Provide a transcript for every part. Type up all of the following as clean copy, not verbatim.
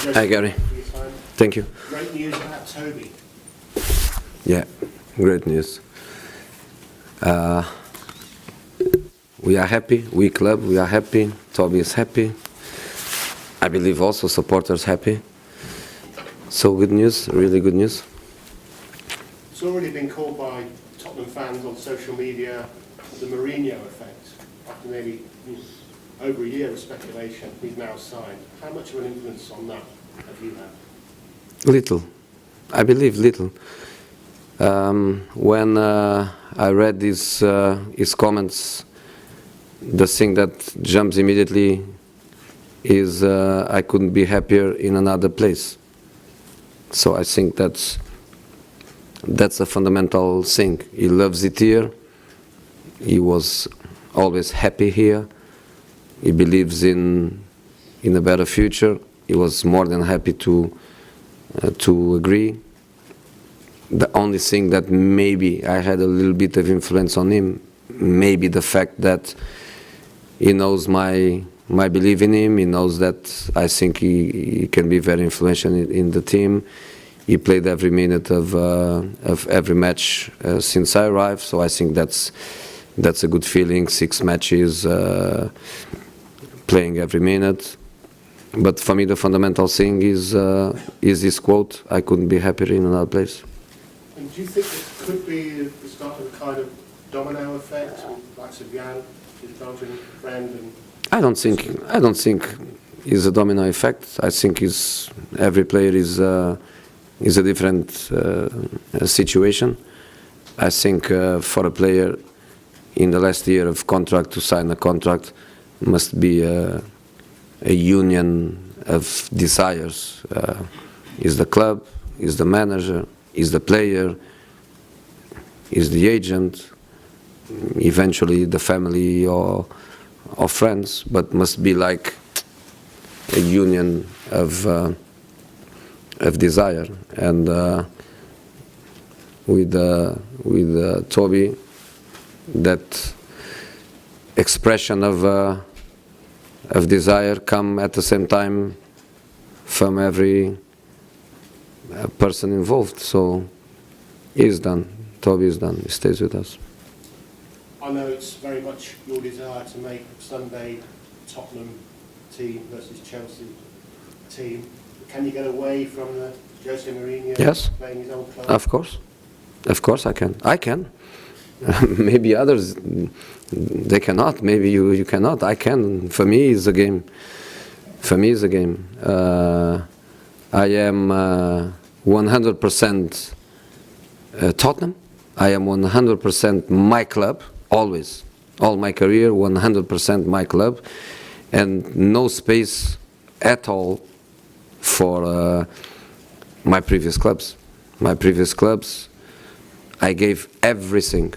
Hi, Gary. Thank you. Great news about Toby. Yeah, great news. We are happy. We club, we are happy. Toby is happy. I believe also supporters happy. So good news, really good news. It's already been called by Tottenham fans on social media the Mourinho effect. After nearly over a year of speculation, he's now signed. How much of an influence on that have you had? Little. I believe little. When I read his comments, the thing that jumps immediately is I couldn't be happier in another place. So I think that's a fundamental thing. He loves it here. He was always happy here. He believes in a better future. He was more than happy to agree. The only thing that maybe I had a little bit of influence on him, maybe the fact that he knows my belief in him. He knows that I think he can be very influential in the team. He played every minute of every match since I arrived, so I think that's a good feeling. 6 matches, playing every minute. But for me, the fundamental thing is this quote: "I couldn't be happier in another place." And do you think this could be the start of a kind of domino effect, like Jan, his Belgian friend? And I don't think it's a domino effect. I think every player is a different situation. I think for a player in the last year of contract to sign a contract must be a union of desires. Is the club, is the manager, is the player, is the agent, eventually the family or friends, but must be like a union of desire. And with Toby, that expression of desire come at the same time from every person involved. So he's done. Toby is done. He stays with us. I know it's very much your desire to make Sunday Tottenham team versus Chelsea team. Can you get away from the Jose Mourinho Yes. playing his old club? Of course I can. I can. Maybe others, they cannot. Maybe you cannot. I can. For me, it's a game. For me, it's a game. I am 100% Tottenham. I am 100% my club, always. All my career, 100% my club. And no space at all for my previous clubs. My previous clubs, I gave everything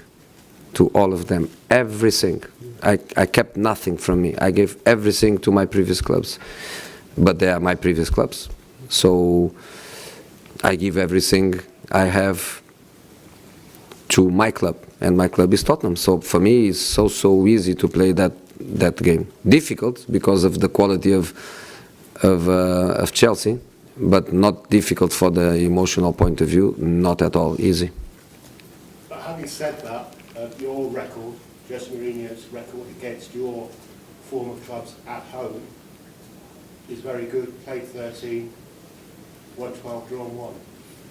to all of them. Everything. I kept nothing from me. I gave everything to my previous clubs. But they are my previous clubs. So I give everything I have to my club, and my club is Tottenham. So for me, it's so easy to play that game. Difficult because of the quality of Chelsea, but not difficult for the emotional point of view. Not at all easy. But having said that, your record, Jose Mourinho's record against your former clubs at home, is very good. Played 13, won 12, drawn 1.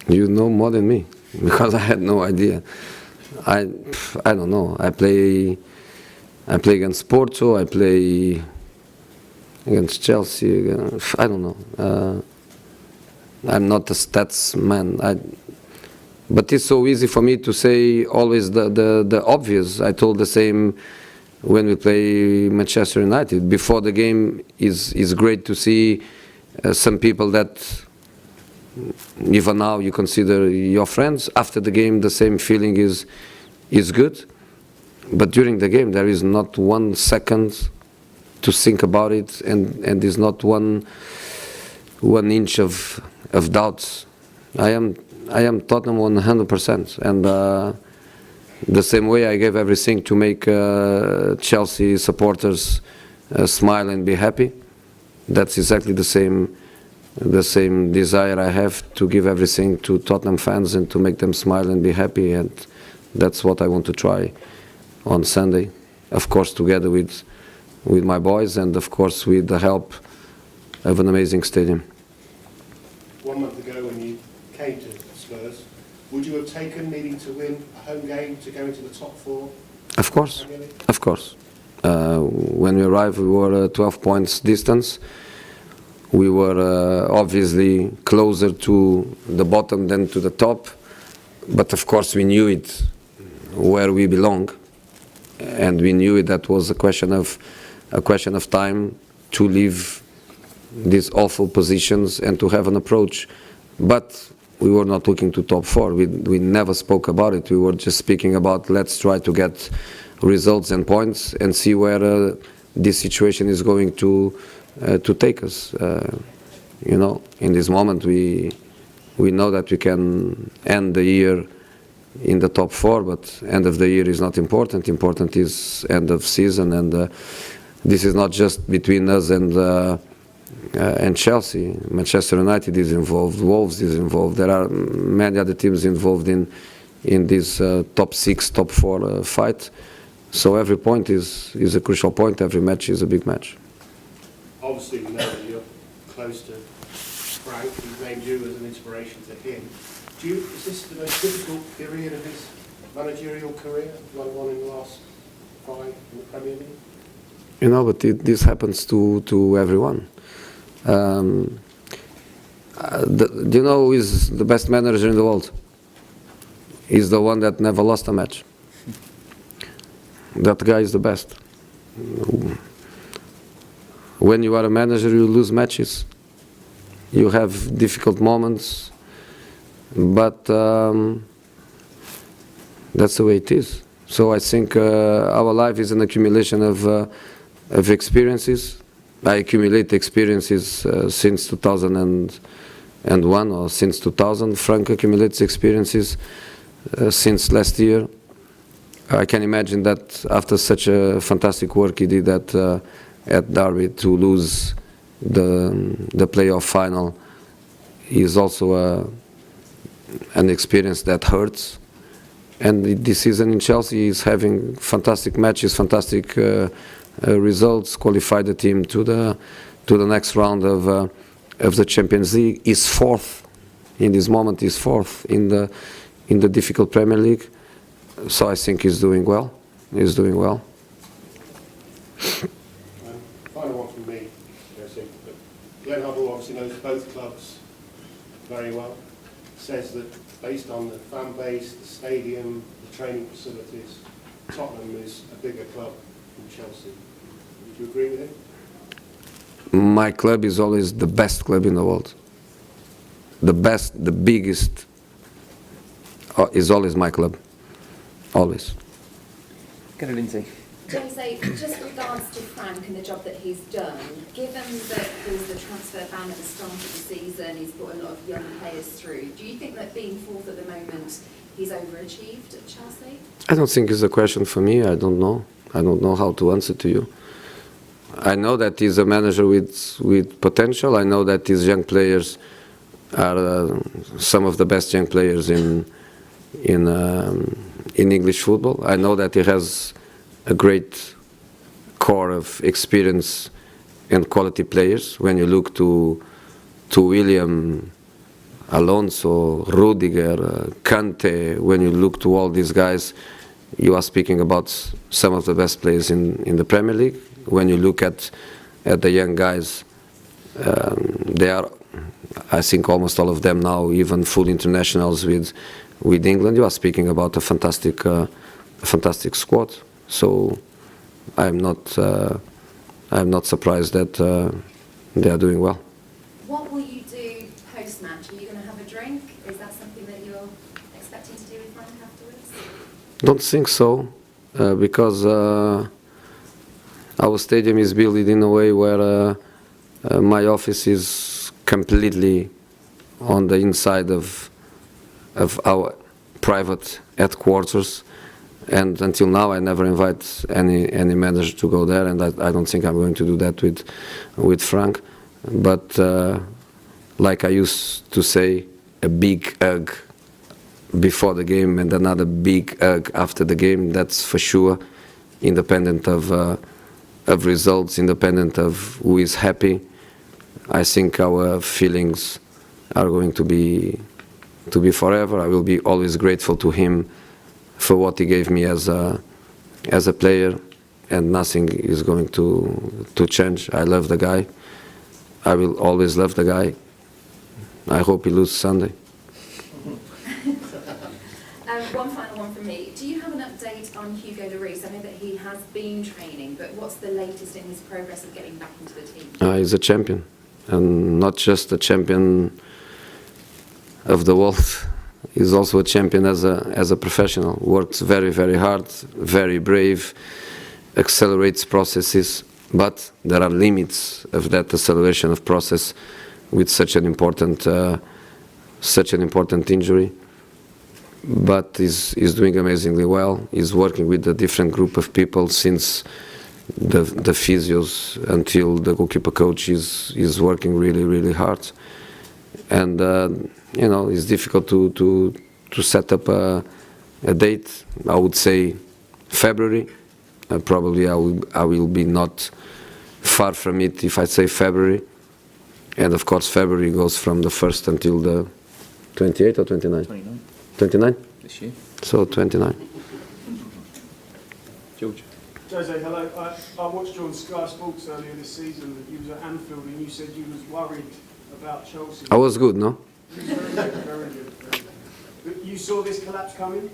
You know more than me, because I had no idea. I don't know. I play against Porto. I play against Chelsea. I don't know. I'm not a stats man. But it's so easy for me to say always the obvious. I told the same when we play Manchester United. Before the game, is great to see some people that even now you consider your friends. After the game, the same feeling is good. But during the game, there is not 1 second to think about it, and there's not one inch of doubts. I am Tottenham 100%, and the same way I gave everything to make Chelsea supporters smile and be happy. That's exactly the same the same desire I have to give everything to Tottenham fans and to make them smile and be happy, and that's what I want to try on Sunday. Of course, together with my boys, and of course with the help of an amazing stadium. 1 month ago when you came to Spurs, would you have taken needing to win a home game to go into the top 4? Of course, of course. When we arrived, we were 12 points distance. We were obviously closer to the bottom than to the top, but of course we knew it where we belong, and we knew it that was a question of time to leave these awful positions and to have an approach. But we were not looking to top 4. We never spoke about it. We were just speaking about let's try to get results and points and see where this situation is going to take us. You know, in this moment we know that we can end the year in the top 4, but end of the year is not important. Important is end of season, and this is not just between us and Chelsea. Manchester United is involved, Wolves is involved. There are many other teams involved in this top 6, top 4 fight. So every point is a crucial point. Every match is a big match. Obviously, we know that you're close to Frank. He's named you as an inspiration to him. Is this the most difficult period of his managerial career? One in the last 5 in the Premier League? You know, but this happens to everyone. Do you know who is the best manager in the world? He's the one that never lost a match. That guy is the best. When you are a manager, you lose matches. You have difficult moments, but that's the way it is. So I think our life is an accumulation of experiences. I accumulate experiences since 2001 or since 2000. Frank accumulates experiences since last year. I can imagine that after such a fantastic work he did at Derby, to lose the playoff final is also an experience that hurts. And this season in Chelsea is having fantastic matches, fantastic results, qualified the team to the next round of the Champions League. Is 4th in this moment. Is 4th in the difficult Premier League. So I think he's doing well. He's doing well. Final one from me, Jose. Glenn Hoddle obviously knows both clubs very well. Says that based on the fan base, the stadium, the training facilities, Tottenham is a bigger club than Chelsea. Would you agree with him? My club is always the best club in the world. The best, the biggest is always my club. Always. Go to Lindsay. Jose, just regards to Frank and the job that he's done, given that there was the transfer ban at the start of the season, he's brought a lot of young players through, do you think that being 4th at the moment, he's overachieved at Chelsea? I don't think it's a question for me. I don't know. I don't know how to answer to you. I know that he's a manager with potential. I know that his young players are some of the best young players in English football. I know that he has a great core of experience and quality players. When you look to William, Alonso, Rudiger, Kante, when you look to all these guys, you are speaking about some of the best players in the Premier League. When you look at the young guys, they are, I think, almost all of them now even full internationals with England. You are speaking about a fantastic squad. So I'm not surprised that they are doing well. What will you do post-match? Are you going to have a drink? Is that something that you're expecting to do with Frank afterwards? Don't think so, because our stadium is built in a way where my office is completely on the inside of our private headquarters, and until now I never invite any manager to go there, and I don't think I'm going to do that with Frank. But like I used to say, a big hug before the game and another big hug after the game. That's for sure, independent of results, independent of who is happy. I think our feelings are going to be forever. I will be always grateful to him for what he gave me as a player, and nothing is going to change. I love the guy. I will always love the guy. I hope he loses Sunday. One final one from me. Do you have an update on Hugo Lloris? I know that he has been training, but what's the latest in his progress of getting back into the team? He's a champion, and not just a champion of the world. He's also a champion as a professional. Works very, very hard, very brave, accelerates processes, but there are limits of that acceleration of process with such an important injury. But he's doing amazingly well. He's working with a different group of people, since the physios until the goalkeeper coach is working really, really hard. And you know, it's difficult to set up a date. I would say February. Probably I will be not far from it if I say February. And of course February goes from the 1st until the 28th or 29th? 29. 29? This year. So 29. George. Jose, hello. I watched you on Sky Sports earlier this season. You was at Anfield and you said you was worried about Chelsea. I was good, no? You was very good, very good, very good. But you saw this collapse coming?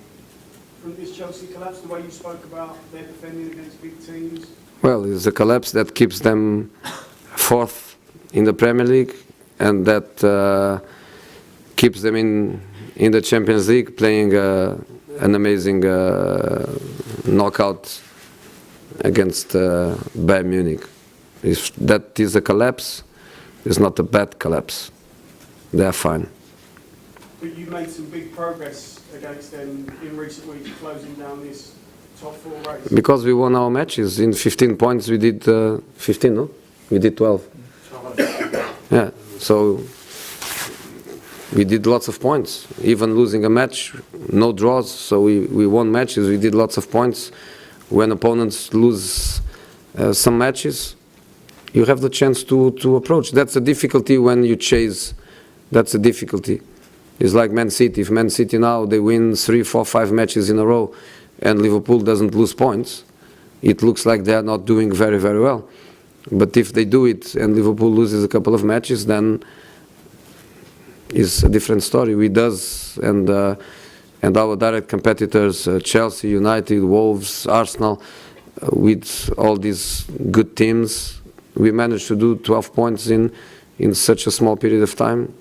From this Chelsea collapse, the way you spoke about their defending against big teams? Well, it's a collapse that keeps them 4th in the Premier League, and that keeps them in the Champions League, playing an amazing knockout against Bayern Munich. If that is a collapse, it's not a bad collapse. They are fine. But you made some big progress against them in recent weeks, closing down this top 4 race. Because we won our matches. In 15 points we did 15, no? We did 12. Yeah, so we did lots of points. Even losing a match, no draws, so we won matches, we did lots of points. When opponents lose some matches, you have the chance to approach. That's a difficulty when you chase. That's a difficulty. It's like Man City. If Man City now, they win 3, 4, 5 matches in a row, and Liverpool doesn't lose points, it looks like they are not doing very, very well. But if they do it and Liverpool loses a couple of matches, then it's a different story. We does, and our direct competitors, Chelsea, United, Wolves, Arsenal, with all these good teams, we managed to do 12 points in such a small period of time,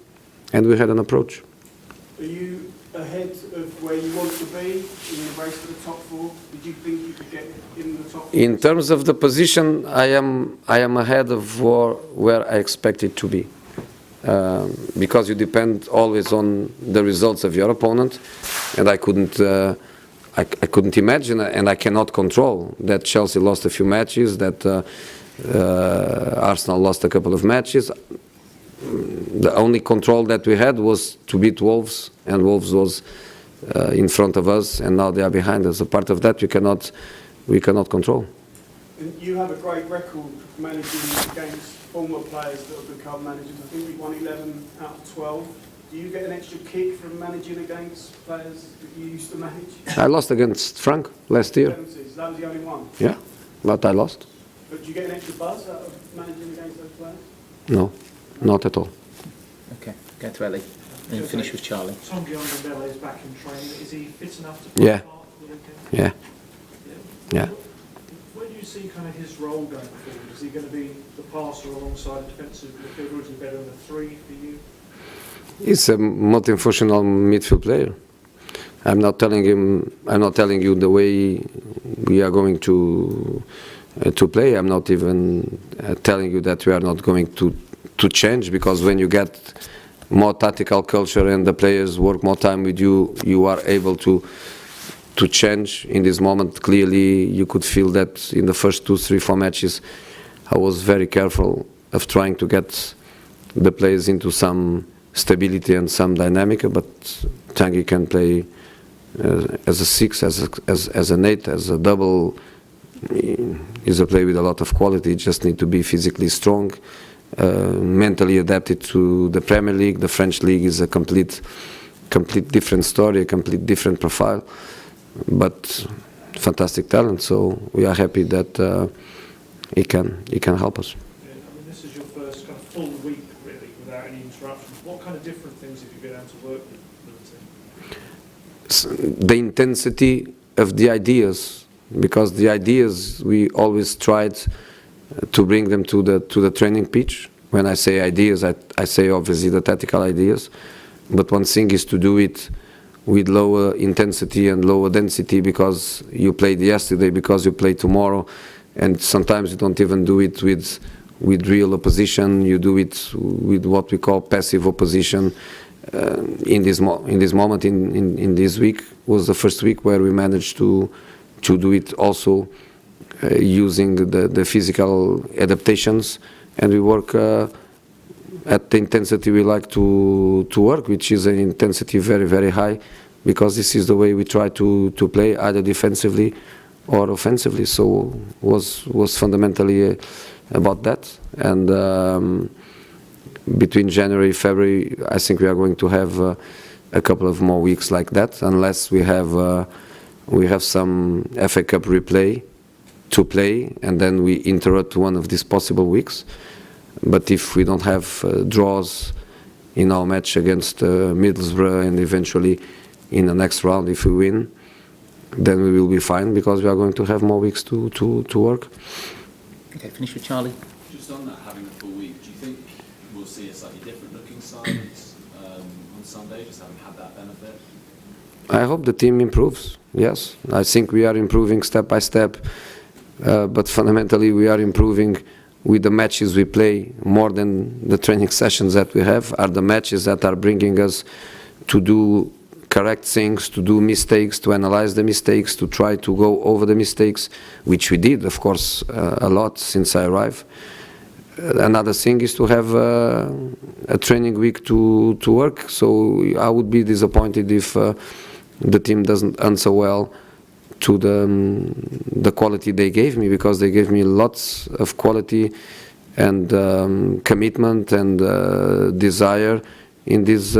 and we had an approach. Are you ahead of where you want to be in the race for the top 4? Did you think you could get in the top 4? In terms of the position, I am ahead of where I expected to be, because you depend always on the results of your opponent, and I couldn't imagine, and I cannot control that Chelsea lost a few matches, that Arsenal lost a couple of matches. The only control that we had was to beat Wolves, and Wolves was in front of us, and now they are behind us. A part of that we cannot control. And you have a great record managing against former players that have become managers. I think you won 11 out of 12. Do you get an extra kick from managing against players that you used to manage? I lost against Frank last year. That was the only one? Yeah, but I lost. But do you get an extra buzz out of managing against those players? No, not at all. Okay, go to Ellie. And you finish with Charlie. Tom Giondello is back in training. Is he fit enough to Yeah. play part of the weekend? Yeah, yeah. Where do you see kind of his role going forward? Is he going to be the passer alongside the defensive midfielder, or is he better than a 3 for you? He's a multifunctional midfield player. I'm not telling you the way we are going to play. I'm not even telling you that we are not going to change, because when you get more tactical culture and the players work more time with you, you are able to change. In this moment, clearly you could feel that in the first 2, 3, 4 matches I was very careful of trying to get the players into some stability and some dynamic, but Tanguy can play as a 6, as an 8, as a double. He's a player with a lot of quality. He just need to be physically strong, mentally adapted to the Premier League. The French league is a complete different story, a complete different profile, but fantastic talent. So we are happy that he can help us. Yeah, I mean, this is your first kind of full week, really, without any interruptions. What kind of different things have you been able to work with the team? The intensity of the ideas, because the ideas we always tried to bring them to the training pitch. When I say ideas, I say obviously the tactical ideas, but one thing is to do it with lower intensity and lower density because you played yesterday, because you play tomorrow, and sometimes you don't even do it with real opposition. You do it with what we call passive opposition. In this moment, in this week, was the first week where we managed to do it also using the physical adaptations, and we work at the intensity we like to work, which is an intensity very, very high, because this is the way we try to play, either defensively or offensively. So was fundamentally about that. And between January and February, I think we are going to have a couple of more weeks like that, unless we have some FA Cup replay to play, and then we interrupt one of these possible weeks. But if we don't have draws in our match against Middlesbrough, and eventually in the next round, if we win, then we will be fine, because we are going to have more weeks to work. Okay, finish with Charlie. Just on that, having a full week, do you think we'll see a slightly different looking side on Sunday, just having had that benefit? I hope the team improves, yes. I think we are improving step by step, but fundamentally we are improving with the matches we play more than the training sessions that we have. Are the matches that are bringing us to do correct things, to do mistakes, to analyze the mistakes, to try to go over the mistakes, which we did, of course, a lot since I arrived. Another thing is to have a training week to work, so I would be disappointed if the team doesn't answer well to the quality they gave me, because they gave me lots of quality and commitment and desire in this